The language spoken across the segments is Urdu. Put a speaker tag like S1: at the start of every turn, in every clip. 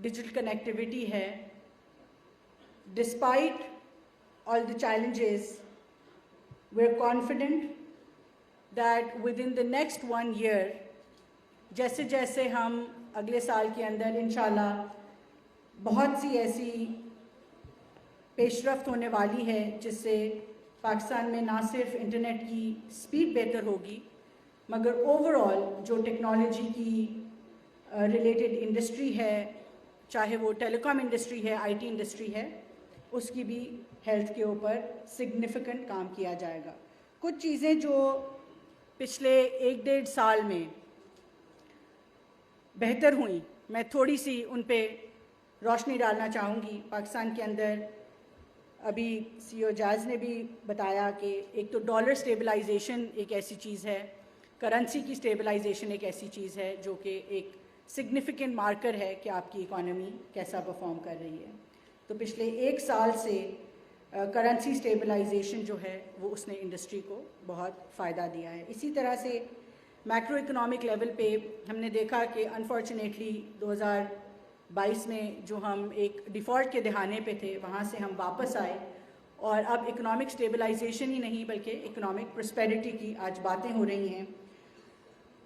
S1: digital connectivity ہے. Despite all the challenges, we're confident that within the next 1 year, جیسے جیسے ہم اگلے سال کے اندر انشاءاللہ بہت سی ایسی پیش رفت ہونے والی ہے جس سے پاکستان میں نہ صرف انٹرنیٹ کی سپیڈ بہتر ہوگی مگر اوورآل جو ٹیکنالوجی کی ریلیٹڈ انڈسٹری ہے، چاہے وہ ٹیلی کام انڈسٹری ہے، آئی ٹی انڈسٹری ہے، اس کی بھی ہیلتھ کے اوپر سگنیفیکنٹ کام کیا جائے گا. کچھ چیزیں جو پچھلے 1-1.5 سال میں بہتر ہوئیں، میں تھوڑی سی ان پہ روشنی ڈالنا چاہوں گی. پاکستان کے اندر ابھی سی او جاز نے بھی بتایا کہ ایک تو ڈالر سٹیبلائزیشن ایک ایسی چیز ہے، کرنسی کی سٹیبلائزیشن ایک ایسی چیز ہے جو کہ ایک سگنیفیکنٹ مارکر ہے کہ آپ کی اکانومی کیسا پرفارم کر رہی ہے. تو پچھلے 1 سال سے کرنسی سٹیبلائزیشن جو ہے وہ اس نے انڈسٹری کو بہت فائدہ دیا ہے. اسی طرح سے میکرو اکنامک لیول پہ ہم نے دیکھا کہ انفارچونیٹلی 2022 میں جو ہم ایک ڈیفالٹ کے دہانے پہ تھے وہاں سے ہم واپس آئے اور اب اکنامک سٹیبلائزیشن ہی نہیں بلکہ اکنامک پراسپیرٹی کی آج باتیں ہو رہی ہیں.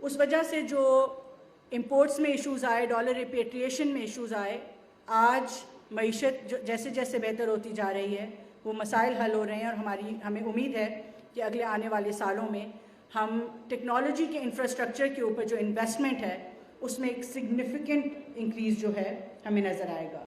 S1: اس وجہ سے جو امپورٹس میں ایشوز آئے، ڈالر ریپیٹریشن میں ایشوز آئے، آج معیشت جو جیسے جیسے بہتر ہوتی جا رہی ہے وہ مسائل حل ہو رہے ہیں اور ہمیں امید ہے کہ اگلے آنے والے سالوں میں ہم ٹیکنالوجی کے انفراسٹرکچر کے اوپر جو انویسٹمنٹ ہے اس میں ایک سگنیفیکنٹ انکریز جو ہے ہمیں نظر آئے گا.